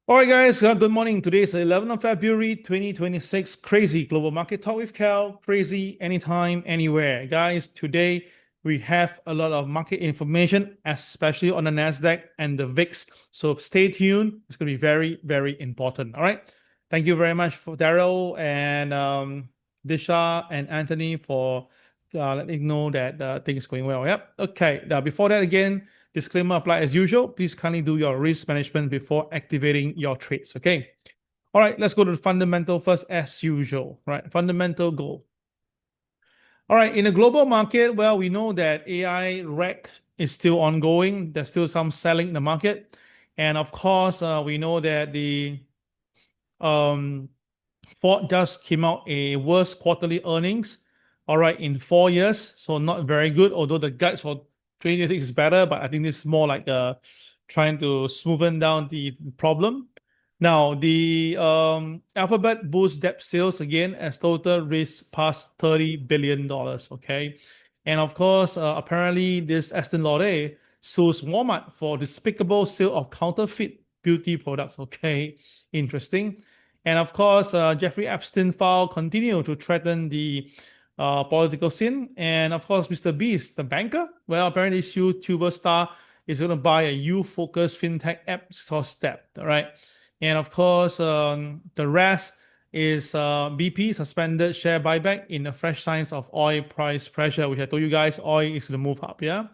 All right, guys, good morning. Today is 11th of February, 2026. Crazy Global Market Talk with KEL. Crazy anytime, anywhere. Guys, today we have a lot of market information, especially on the NASDAQ and the VIX. So stay tuned. It's going to be very, very important. All right. Thank you very much for Daryl and Disha and Anthony for letting me know that things going well. Yep. Okay. Now, before that, again, disclaimer apply as usual. Please kindly do your risk management before activating your trades. Okay. All right, let's go to the fundamental first as usual. Right. Fundamental goal. All right. In the global market, well, we know that AI wreck is still ongoing. There's still some selling in the market. And of course, we know that the um, Ford just came out a worst quarterly earnings, all right, in 4 years. So not very good, although the guides for 2026 is better, but I think this is more like trying to smoothen down the problem. Now, the Alphabet boosts debt sales again as total risk past $30 billion, okay? And of course, apparently this Estée Lauder sues Walmart for despicable sale of counterfeit beauty products, okay? Interesting. And of course, Jeffrey Epstein file continue to threaten the political scene. And of course, Mr. Beast, the banker, well, apparently this YouTuber star is going to buy a youth-focused fintech app called Step, all right? And of course, the rest is BP suspended share buyback in a fresh signs of oil price pressure, which I told you guys oil is going to move up, yeah?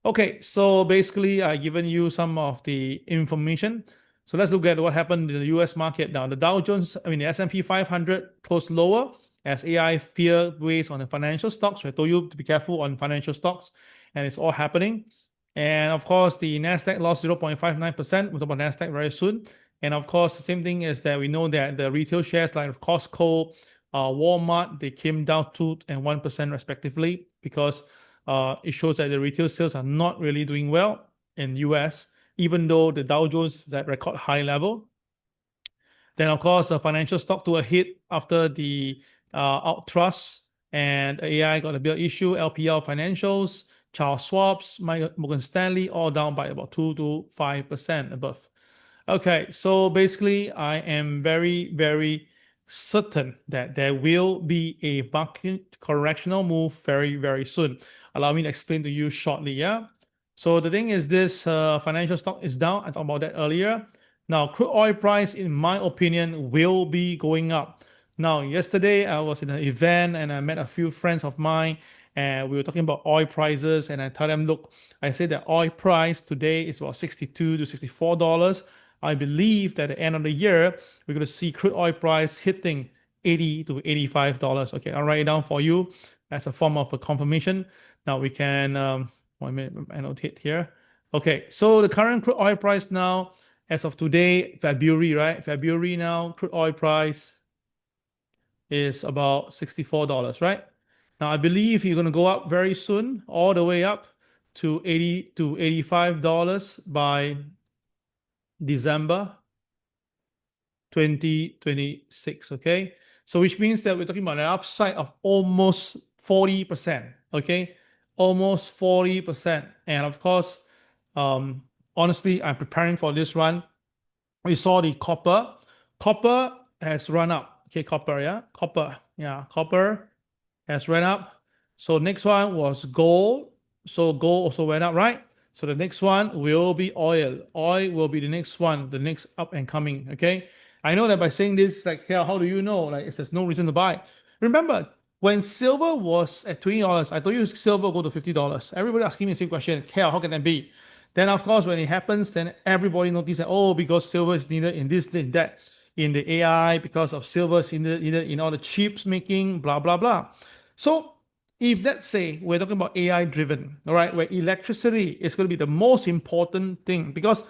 Okay, so basically, I've given you some of the information. So let's look at what happened in the US market now. The Dow Jones, the S&P 500 closed lower as AI fear weighs on the financial stocks. So I told you to be careful on financial stocks, and it's all happening. And of course, the NASDAQ lost 0.59%. We'll talk about NASDAQ very soon. And of course, the same thing is that we know that the retail shares like Costco, Walmart, they came down 2 and 1% respectively because it shows that the retail sales are not really doing well in US, even though the Dow Jones is at record high level. Then, of course, the financial stock took a hit after the Outtrust and AI got a big issue. LPL Financials, Charles Schwab's, Morgan Stanley, all down by about 2 to 5% above. Okay, so basically, I am very, very certain that there will be a market correctional move very, very soon. Allow me to explain to you shortly, yeah? So the thing is this financial stock is down. I talked about that earlier. Now, crude oil price, in my opinion, will be going up. Now, yesterday I was in an event and I met a few friends of mine and we were talking about oil prices and I told them, look, I said that oil price today is about $62 to $64. I believe that at the end of the year, we're going to see crude oil price hitting $80 to $85. Okay, I'll write it down for you as a form of a confirmation. Now we can, 1 minute, annotate here. Okay, so the current crude oil price now, as of today, February, right? February now, crude oil price is about $64, right? Now, I believe you're going to go up very soon, all the way up to $80 to $85 by December 2026, okay? So which means that we're talking about an upside of almost 40%, okay? Almost 40%. And of course, honestly, I'm preparing for this run. We saw the copper. Copper has run up. Okay, copper, yeah? Copper, yeah, copper has run up. So next one was gold. So gold also went up, right? So the next one will be oil. Oil will be the next one, the next up and coming, okay? I know that by saying this, like, yeah, how do you know? Like, there's no reason to buy. Remember, when silver was at $20, I told you silver go to $50. Everybody asking me the same question, Kel, how can that be? Then, of course, when it happens, then everybody notices that, oh, because silver is needed in this, in that, in the AI, because of silver is needed in all the chips making, blah, blah, blah. So if let's say we're talking about AI driven, all right, where electricity is going to be the most important thing because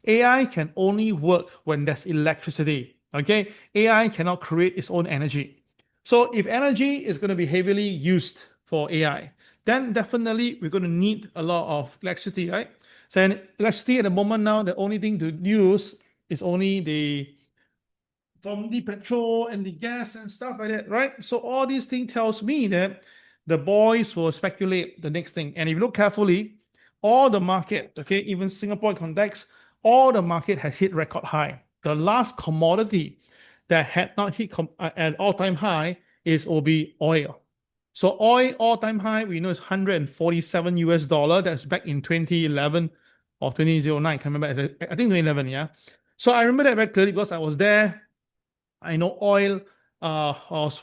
AI can only work when there's electricity. Okay, AI cannot create its own energy. So if energy is going to be heavily used for AI, then definitely we're going to need a lot of electricity, right? So electricity at the moment now, the only thing to use is only the from the petrol and the gas and stuff like that, right? So all these things tells me that the boys will speculate the next thing. And if you look carefully, all the market, okay, even Singapore context, all the market has hit record high. the last commodity that had not hit at all-time high will be oil. So oil all-time high, we know is 147 US dollar. That's back in 2011 or 2009. I can't remember. I think 2011, yeah. So I remember that very clearly because I was there. I know oil,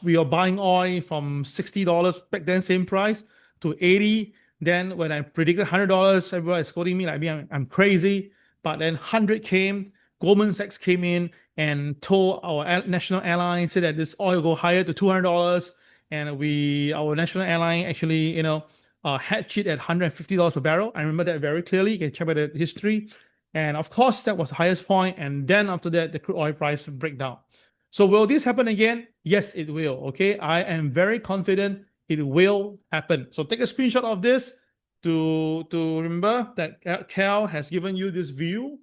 we were buying oil from $60 back then, same price, to 80. Then when I predicted $100, everyone is quoting me like I'm crazy. But then 100 came, Goldman Sachs came in and told our national airline, said that this oil will go higher to $200. And our national airline actually, hedged it at $150 per barrel. I remember that very clearly. You can check out the history. And of course, that was the highest point. And then after that, the crude oil price breakdown. So will this happen again? Yes, it will. Okay, I am very confident it will happen. So take a screenshot of this to remember that KEL has given you this view.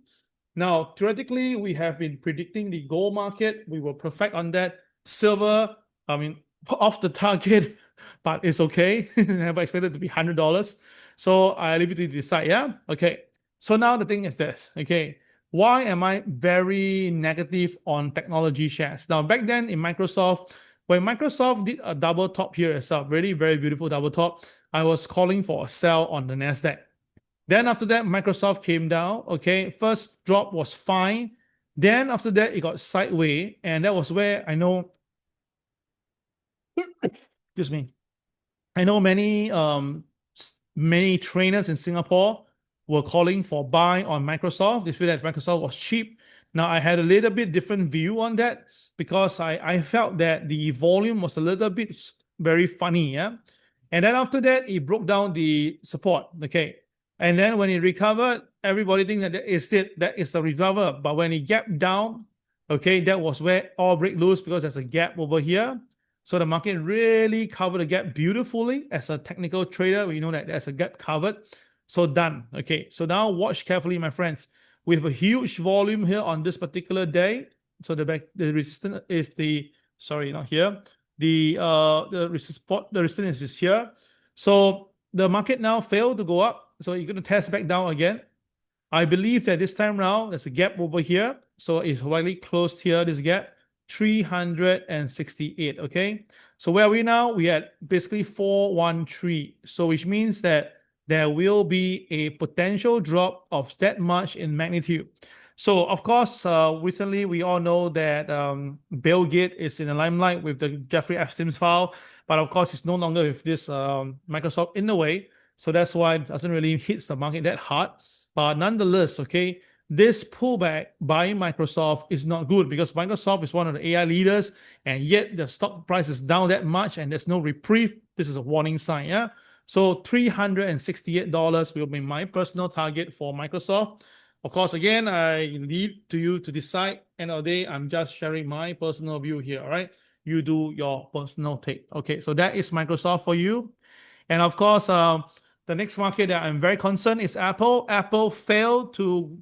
Now, theoretically, we have been predicting the gold market. We were perfect on that. Silver, off the target, but it's okay. Never expected to be $100. So I leave it to you to decide. Yeah. Okay. So now the thing is this. Okay. Why am I very negative on technology shares? Now, back then in Microsoft, when Microsoft did a double top here itself, really very beautiful double top, I was calling for a sell on the NASDAQ. Then after that, Microsoft came down. Okay, first drop was fine. Then after that, it got sideways, and that was where I know, excuse me, I know many trainers in Singapore were calling for buy on Microsoft. They feel that Microsoft was cheap. Now, I had a little bit different view on that because I felt that the volume was a little bit very funny, yeah. And then after that, it broke down the support, okay. And then when it recovered, everybody thinks that that is a recover. But when it gapped down, okay, that was where all break loose because there's a gap over here. So the market really covered the gap beautifully. As a technical trader, we know that there's a gap covered. So done. Okay, so now watch carefully, my friends. We have a huge volume here on this particular day. So the resistance is not here. The resistance is here. So the market now failed to go up. So you're going to test back down again. I believe that this time around, there's a gap over here. So it's widely closed here, this gap, 368, okay? So where are we now? We at basically 413. So which means that there will be a potential drop of that much in magnitude. So of course, recently we all know that Bill Gates is in the limelight with the Jeffrey Epstein's file, but of course it's no longer with this Microsoft in the way. So that's why it doesn't really hit the market that hard. But nonetheless, okay, this pullback by Microsoft is not good because Microsoft is one of the AI leaders, and yet the stock price is down that much and there's no reprieve. This is a warning sign, yeah? So $368 will be my personal target for Microsoft. Of course, again, I leave to you to decide. End of the day, I'm just sharing my personal view here, all right? You do your personal take. Okay, so that is Microsoft for you. And of course, the next market that I'm very concerned is Apple. Apple failed to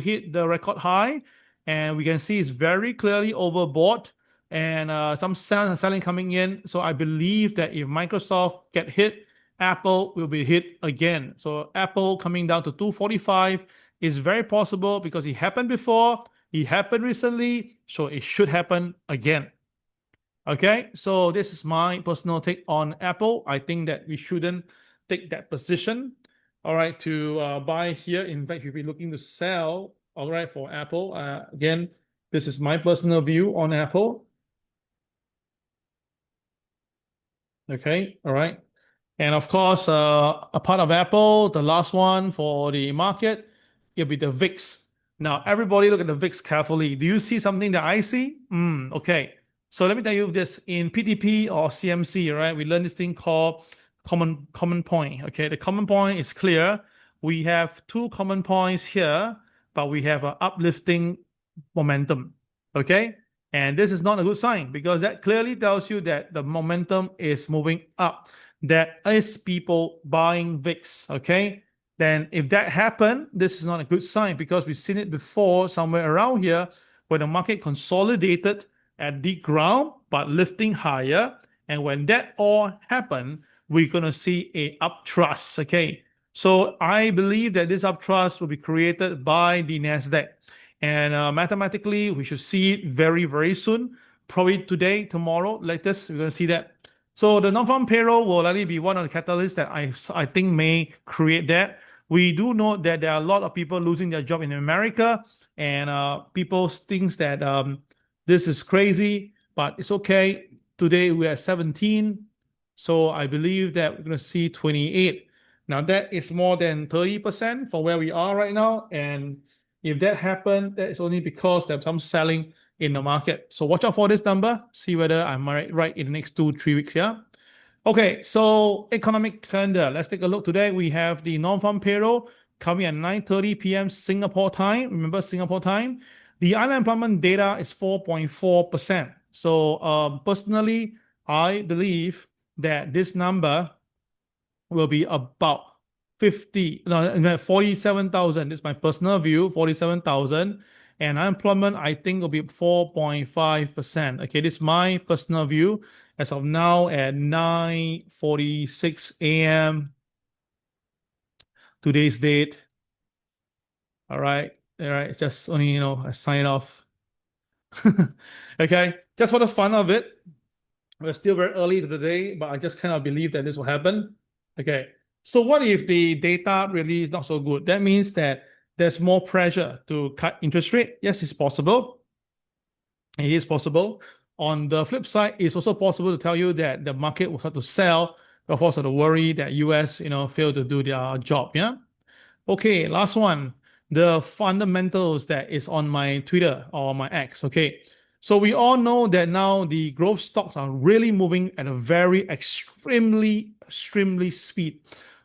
hit the record high, and we can see it's very clearly overbought, and some selling coming in. So I believe that if Microsoft get hit, Apple will be hit again. So Apple coming down to 245 is very possible because it happened before, it happened recently, so it should happen again. Okay, so this is my personal take on Apple. I think that we shouldn't take that position, all right, to buy here. In fact, you'll be looking to sell, all right, for Apple. Again, this is my personal view on Apple. Okay, all right. And of course, a part of Apple, the last one for the market, it'll be the VIX. Now, everybody look at the VIX carefully. Do you see something that I see? Okay. So let me tell you this. In PTP or CMC, right, we learn this thing called common point. Okay, the common point is clear. We have two common points here, but we have an uplifting momentum. Okay, and this is not a good sign because that clearly tells you that the momentum is moving up. There is people buying VIX. Okay, then if that happened, this is not a good sign because we've seen it before somewhere around here where the market consolidated at the ground but lifting higher, and when that all happened, we're going to see a upthrust. Okay, so I believe that this upthrust will be created by the NASDAQ, And mathematically, we should see it very, very soon. Probably today, tomorrow, latest, we're going to see that. So the non-farm payroll will likely be one of the catalysts that I think may create that. We do know that there are a lot of people losing their job in America, and people think that this is crazy, but it's okay. Today we're at 17, so I believe that we're going to see 28. Now that is more than 30% for where we are right now, and if that happened, that is only because there's some selling in the market. So watch out for this number. See whether I'm right in the next 2-3 weeks. Yeah. Okay. So economic calendar. Let's take a look. Today we have the non-farm payroll coming at 9:30 p.m. Singapore time. Remember Singapore time. The unemployment data is 4.4%. So personally, I believe that this number will be about 47,000. This is my personal view, 47,000. And unemployment, I think, will be 4.5%. Okay, this is my personal view as of now at 9:46 a.m. Today's date. All right. Just only, I sign off. Okay, just for the fun of it. We're still very early to the day, but I just cannot believe that this will happen. Okay. So what if the data really is not so good? That means that there's more pressure to cut interest rate. Yes, it's possible. It is possible. On the flip side, it's also possible to tell you that the market will start to sell because of the worry that US, failed to do their job. Yeah. Okay, last one. The fundamentals that is on my Twitter or my X. Okay. So we all know that now the growth stocks are really moving at a very extremely speed.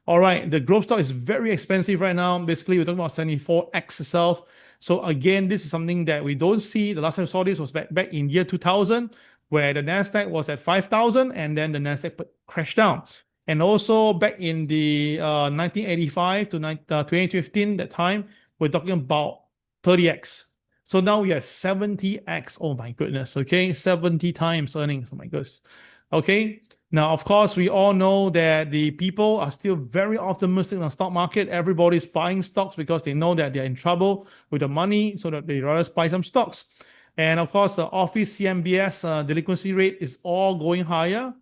All right, the growth stock is very expensive right now. Basically, we're talking about 74x itself. So again, this is something that we don't see. The last time we saw this was back in year 2000, where the Nasdaq was at 5,000, and then the Nasdaq crashed down. And also back in the 1985 to 2015, that time, we're talking about 30x. So now we are 70x. Oh my goodness. Okay. 70 times earnings. Oh my goodness. Okay. Now, of course, we all know that the people are still very optimistic in the stock market. Everybody's buying stocks because they know that they're in trouble with the money, so that they rather buy some stocks. And of course, the office CMBS delinquency rate is all going higher.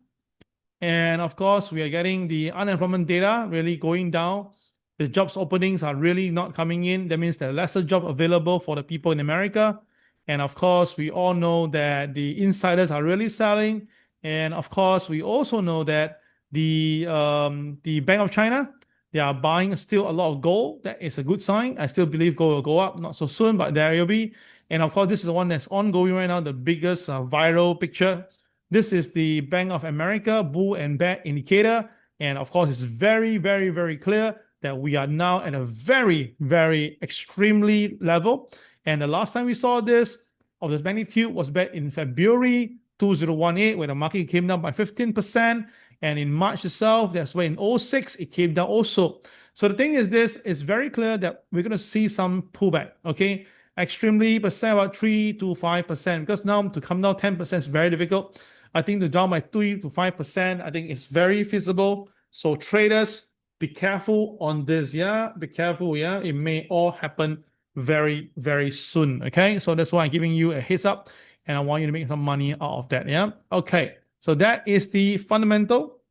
And of course, we are getting the unemployment data really going down. The jobs openings are really not coming in. That means there are lesser jobs available for the people in America. And of course, we all know that the insiders are really selling. And of course, we also know that the Bank of China, they are buying still a lot of gold. That is a good sign. I still believe gold will go up, not so soon, but there will be. And of course, this is the one that's ongoing right now, the biggest viral picture. This is the Bank of America bull and bear indicator. And of course, it's very clear that we are now at a very extremely level. And the last time we saw this of this magnitude was back in February 2018, when the market came down by 15%. And in March itself, that's when in 2006, it came down also. So the thing is, this is very clear that we're going to see some pullback, okay? Extremely percent, about 3 to 5%, because now to come down 10% is very difficult. I think to down by 3 to 5%, I think it's very feasible. So traders, be careful on this. Yeah, be careful. Yeah, it may all happen very soon. Okay, so that's why I'm giving you a heads up, and I want you to make some money out of that. Yeah. Okay, so that is the fundamental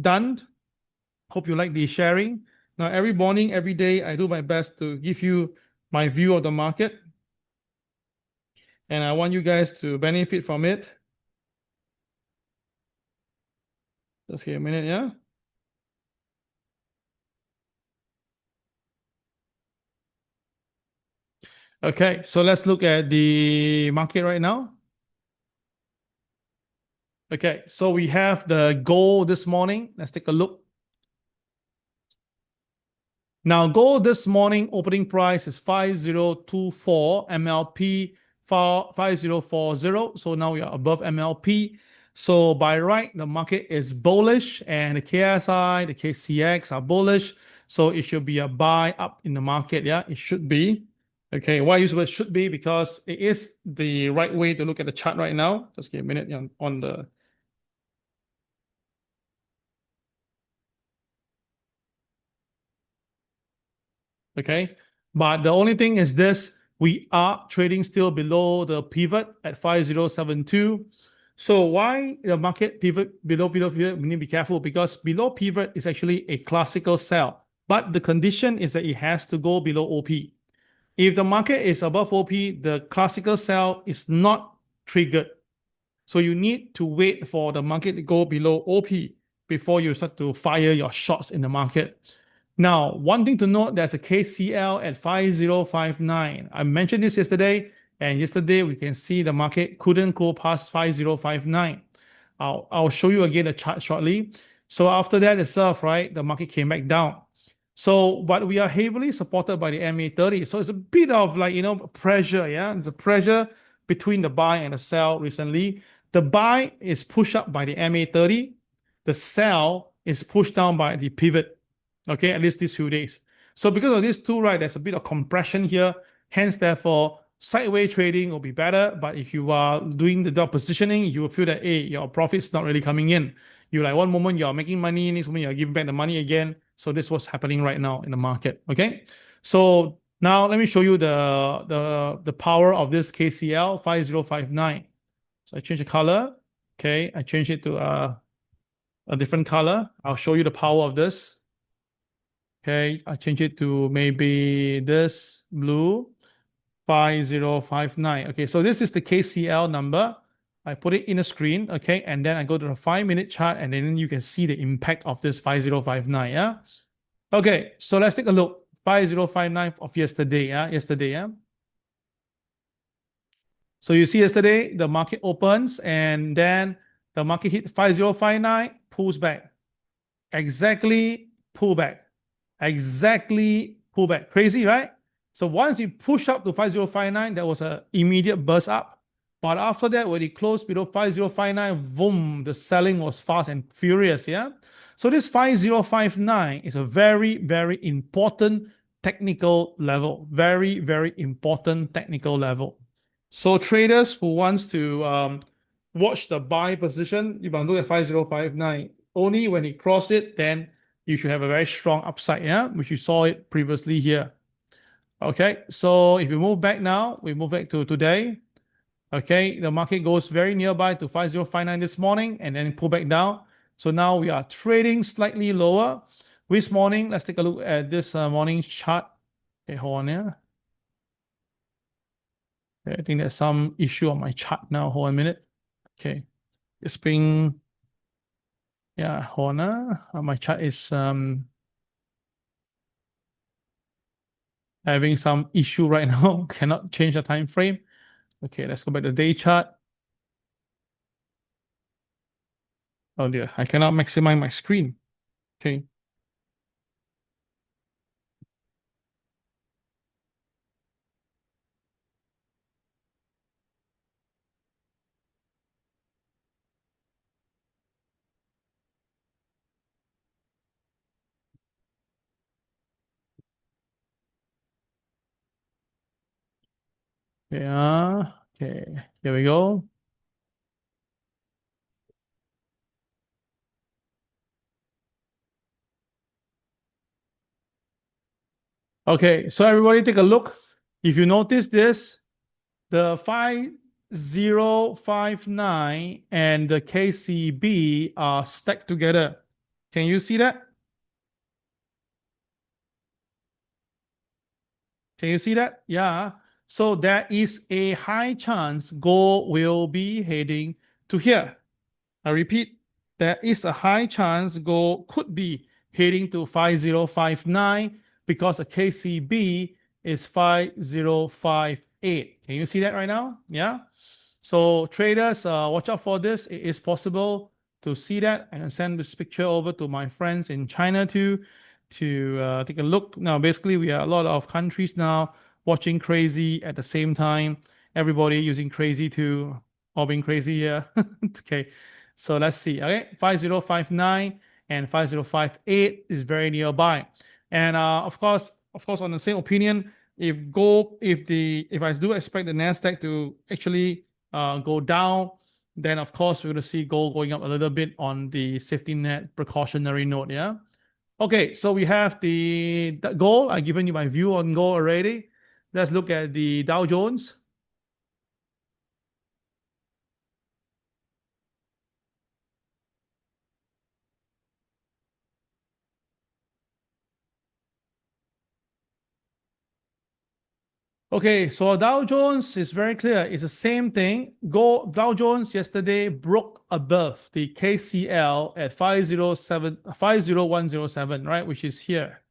done. Hope you like the sharing. Now, every morning, every day, I do my best to give you my view of the market, and I want you guys to benefit from it. Just give a minute, yeah. Okay, so let's look at the market right now. Okay, so we have the gold this morning. Let's take a look. Now, gold this morning opening price is 5024, MLP 5040. So now we are above MLP. So by right, the market is bullish, and the KSI, the KCX are bullish. So it should be a buy up in the market. Yeah, it should be. Okay, why I use the word should be? Because it is the right way to look at the chart right now. Just give a minute on the. Okay, but the only thing is this: We are trading still below the pivot at 5072. So why the market pivot below pivot? We need to be careful because below pivot is actually a classical sell, but the condition is that it has to go below OP. If the market is above OP, the classical sell is not triggered. So you need to wait for the market to go below OP before you start to fire your shots in the market. Now, one thing to note, there's a KCL at 5059. I mentioned this yesterday, and yesterday we can see the market couldn't go past 5059. I'll show you again the chart shortly. So after that itself, right, the market came back down. So, but we are heavily supported by the MA30. So it's a bit of like, pressure, yeah? There's a pressure between the buy and the sell recently. The buy is pushed up by the MA30. The sell is pushed down by the pivot, okay, at least these few days. So because of these two, right, there's a bit of compression here. Hence, therefore, sideways trading will be better. But if you are doing the dot positioning, you will feel that, hey, your profit's not really coming in. You like one moment you're making money, next moment you're giving back the money again. So this is what's happening right now in the market, okay? So now let me show you the power of this KCL 5059. So I change the color. Okay, I change it to a different color. I'll show you the power of this. Okay, I change it to maybe this blue 5059. Okay, so this is the KCL number. I put it in the screen, okay, and then I go to the 5-minute chart, and then you can see the impact of this 5059. Yeah. Okay, so let's take a look. 5059 of yesterday. Yeah. So you see yesterday, the market opens and then the market hit 5059, pulls back. Exactly pull back. Exactly pull back. Crazy, right? So once you push up to 5059, there was an immediate burst up. But after that, when it closed below 5059, boom, the selling was fast and furious, yeah? So this 5059 is a very, very important technical level. Very, very important technical level. So traders who wants to watch the buy position, if I look at 5059, only when it cross it, then you should have a very strong upside, yeah, which you saw it previously here. Okay, so if we move back now, we move back to today. Okay, the market goes very nearby to 5059 this morning and then pull back down. So now we are trading slightly lower. This morning, let's take a look at this morning chart. Okay, hold on here. Okay, I think there's some issue on my chart now. Hold on a minute. Okay, it's been, yeah, hold on. My chart is having some issue right now. Cannot change the time frame. Okay, let's go back to the day chart. Oh dear, I cannot maximize my screen. Okay. Yeah. Okay, here we go. Okay, so everybody take a look. If you notice this, the 5059 and the KCB are stacked together. Can you see that? Can you see that? Yeah. So there is a high chance gold will be heading to here. I repeat, there is a high chance gold could be heading to 5059 because the KCB is 5058. Can you see that right now? Yeah. So traders, watch out for this. It is possible to see that. I can send this picture over to my friends in China too to take a look. Now, basically, we are a lot of countries now watching CRAZII at the same time. Everybody using CRAZII too, all being crazy here. Okay, so let's see. Okay, 5059 and 5058 is very nearby. And of course, on the same opinion, if I do expect the Nasdaq to actually go down, then of course we're going to see gold going up a little bit on the safety net precautionary note. Yeah. Okay, so we have the gold. I've given you my view on gold already. Let's look at the Dow Jones. Okay, so Dow Jones is very clear. It's the same thing. Dow Jones yesterday broke above the KCL at 50107, right? Which is here.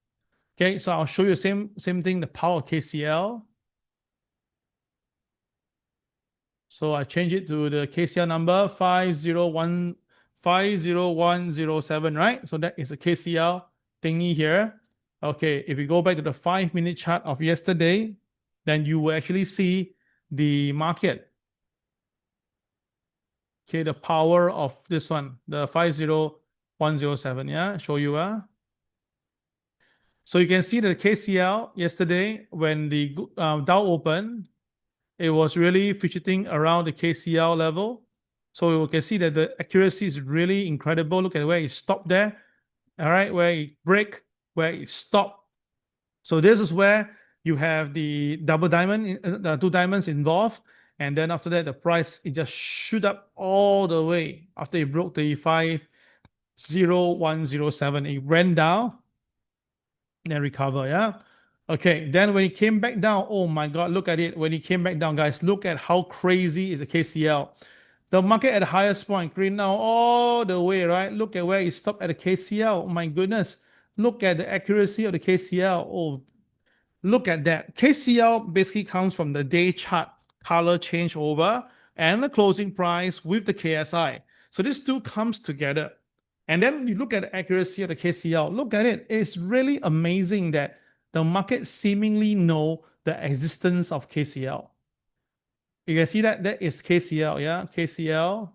Okay, so I'll show you same thing, the power of KCL. So I change it to the KCL number 50107, right? So that is a KCL thingy here. Okay, if we go back to the 5-minute chart of yesterday, then you will actually see the market. Okay, the power of this one, the 50107. Yeah, show you. So you can see the KCL yesterday when the Dow opened, it was really fidgeting around the KCL level. So you can see that the accuracy is really incredible. Look at where it stopped there. All right, where it break, where it stopped. So this is where you have the double diamond, the two diamonds involved. And then after that, the price, it just shoot up all the way after it broke the 50107. It ran down, then recover, yeah? Okay, then when it came back down, oh my God, look at it. When it came back down, guys, look at how crazy is the KCL. The market at the highest point, green now all the way, right? Look at where it stopped at the KCL. Oh my goodness. Look at the accuracy of the KCL. Oh, look at that. KCL basically comes from the day chart color changeover and the closing price with the KSI. So this two comes together. And then you look at the accuracy of the KCL. Look at it. It's really amazing that the market seemingly know the existence of KCL. You can see that that is KCL, yeah? KCL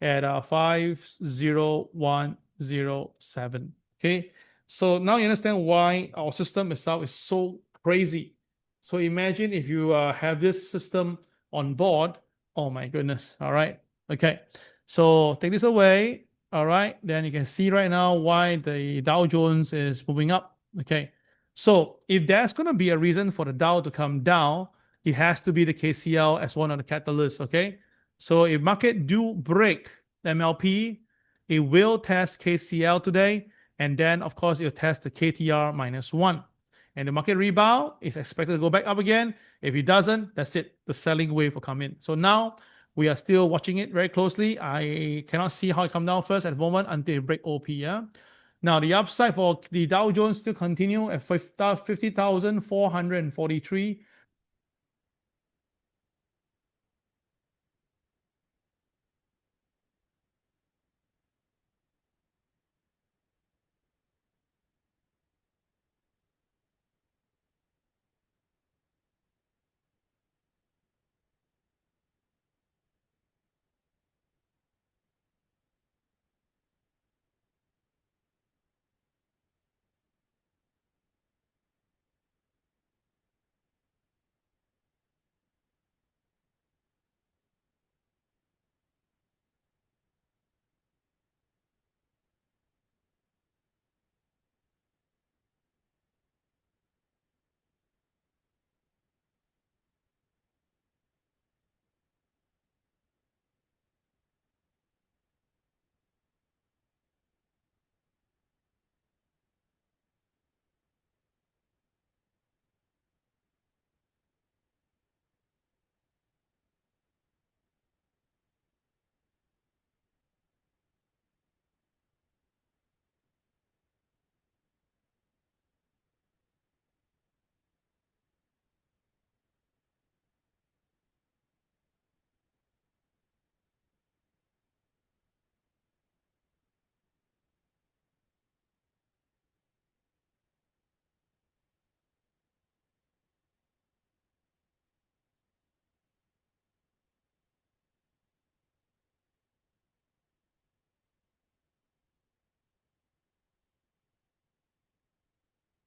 at 50107. Okay, so now you understand why our system itself is so crazy. So imagine if you have this system on board. Oh my goodness. All right. Okay, so take this away. All right, then you can see right now why the Dow Jones is moving up. Okay, so if there's going to be a reason for the Dow to come down, it has to be the KCL as one of the catalysts. Okay, so if market do break MLP, it will test KCL today, and then of course it'll test the KTR -1. And the market rebound is expected to go back up again. If it doesn't, that's it. The selling wave will come in. So now we are still watching it very closely. I cannot see how it come down first at the moment until it break OP. Yeah. Now the upside for the Dow Jones still continue at 50,443.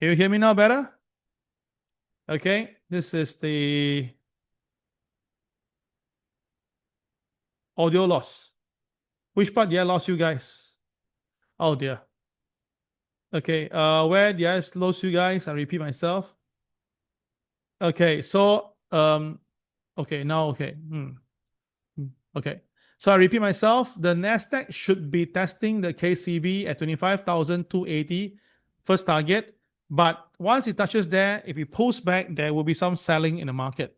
Can you hear me now better? Okay, this is the audio loss. Which part did I lost you guys? Oh dear. Okay, where did I lose you guys? I repeat myself. Okay, so okay, now okay. Okay. So I repeat myself, the Nasdaq should be testing the KCB at 25,280 first target. But once it touches there, if it pulls back, there will be some selling in the market.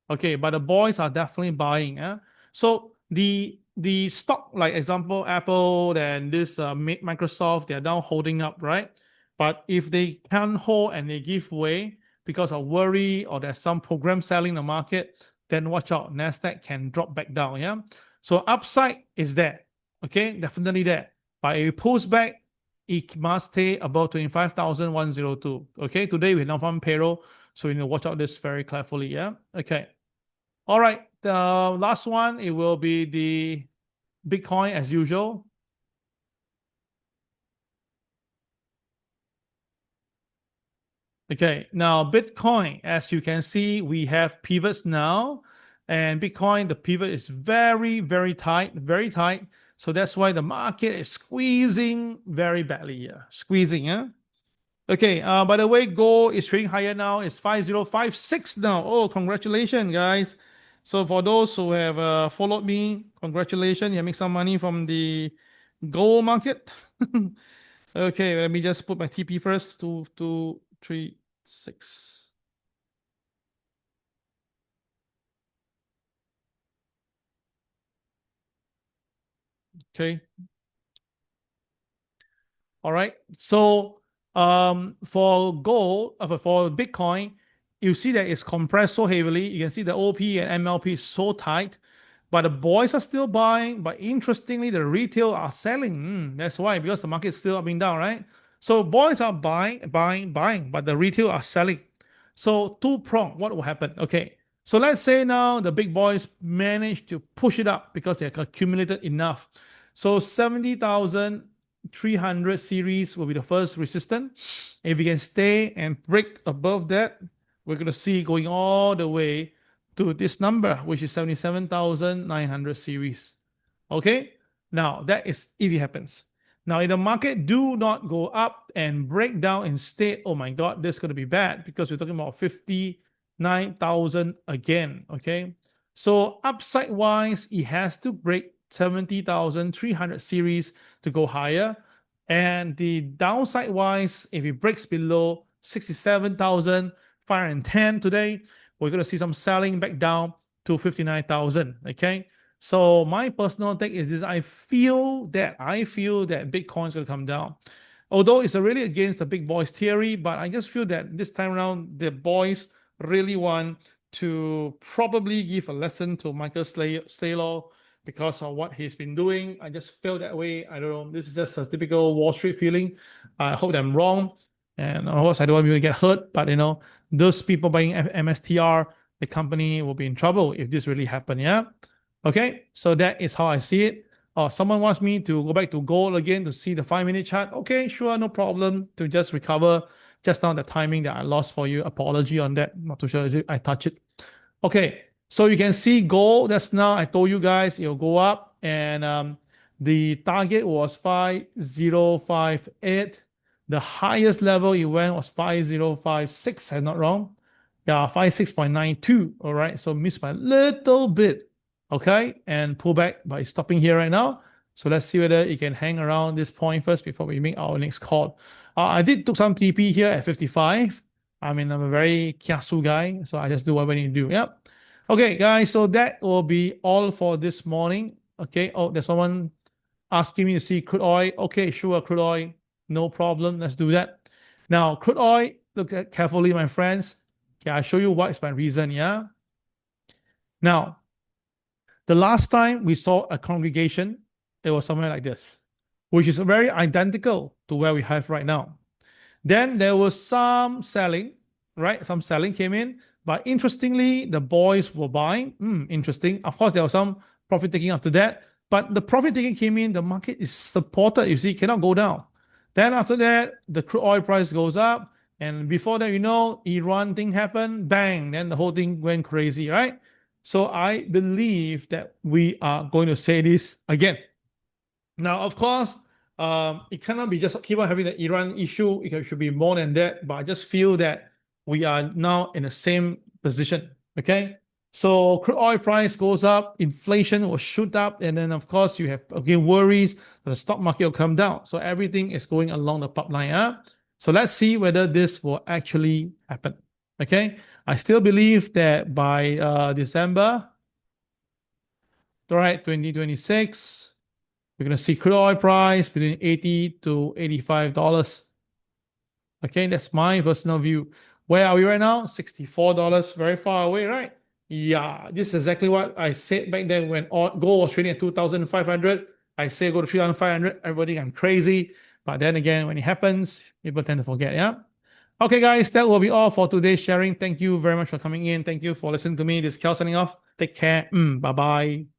Okay, but the boys are definitely buying. So the stock, like example, Apple and this Microsoft, they're now holding up, right? But if they can't hold and they give way because of worry or there's some program selling in the market, then watch out. Nasdaq can drop back down. Yeah. So upside is there. Okay, definitely there. But if it pulls back, it must stay above 25,102. Okay, today we have non-farm payroll, so you need to watch out this very carefully. Yeah. Okay. All right, the last one, it will be the Bitcoin as usual. Okay, now Bitcoin, as you can see, we have pivots now, and Bitcoin, the pivot is very, very tight, very tight. So that's why the market is squeezing very badly here, squeezing, yeah. Okay, by the way, gold is trading higher now. It's 5056 now. Oh, congratulations, guys. So for those who have followed me, congratulations. You make some money from the gold market. Okay, let me just put my TP first. 2236. Okay. All right. So for gold, for Bitcoin, you see that it's compressed so heavily. You can see the OP and MLP is so tight, but the boys are still buying. But interestingly, the retail are selling. That's why, because the market is still up and down, right? So boys are buying, buying, buying, but the retail are selling. So two-prong, what will happen? Okay. So let's say now the big boys manage to push it up because they have accumulated enough. So 70,300 series will be the first resistance. If we can stay and break above that, we're going to see going all the way to this number, which is 77,900 series. Okay. Now that is if it happens. Now, if the market do not go up and break down instead, oh my God, this is going to be bad because we're talking about 59,000 again. Okay. So upside wise, it has to break 70,300 series to go higher. And the downside wise, if it breaks below 67,510 today, we're going to see some selling back down to 59,000. Okay. So my personal take is this: I feel that Bitcoin is going to come down. Although it's really against the big boys theory, but I just feel that this time around the boys really want to probably give a lesson to Michael Saylor because of what he's been doing. I just feel that way. I don't know. This is just a typical Wall Street feeling. I hope that I'm wrong. And of course, I don't want people to get hurt, but those people buying MSTR, the company will be in trouble if this really happen. Yeah. Okay, so that is how I see it. Someone wants me to go back to gold again to see the 5-minute chart. Okay, sure, no problem. To just recover just now the timing that I lost for you. Apology on that. Not too sure is it I touch it. Okay, so you can see gold. That's now I told you guys it'll go up, and the target was 5058. The highest level it went was 5056. I'm not wrong. Yeah, 56.92. All right, so missed by a little bit. Okay, and pull back by stopping here right now. So let's see whether it can hang around this point first before we make our next call. I did took some TP here at 55. I mean, I'm a very kiasu guy, so I just do what I need to do. Yep. Okay, guys, so that will be all for this morning. Okay. Oh, there's someone asking me to see crude oil. Okay, sure, crude oil, no problem. Let's do that. Now, crude oil, look at carefully, my friends. Okay, I'll show you what is my reason. Yeah. Now, the last time we saw a congregation, it was somewhere like this, which is very identical to where we have right now. Then there was some selling, right? Some selling came in, but interestingly, the boys were buying. Interesting. Of course, there was some profit taking after that, but the profit taking came in. The market is supported. You see, cannot go down. Then after that, the crude oil price goes up, and before that, Iran thing happened. Bang! Then the whole thing went crazy, right? So I believe that we are going to say this again. Now, of course, it cannot be just keep on having the Iran issue. It should be more than that. But I just feel that we are now in the same position. Okay. So crude oil price goes up, inflation will shoot up, and then of course you have again worries that the stock market will come down. So everything is going along the pipeline up. So let's see whether this will actually happen. Okay. I still believe that by December, all right, 2026, we're going to see crude oil price between $80 to $85. Okay, that's my personal view. Where are we right now? $64, very far away, right? Yeah, this is exactly what I said back then when gold was trading at 2,500. I say go to 3,500. Everybody think I'm crazy. But then again, when it happens, people tend to forget, yeah? Okay, guys, that will be all for today's sharing. Thank you very much for coming in. Thank you for listening to me. This is Kel signing off. Take care. Bye-bye.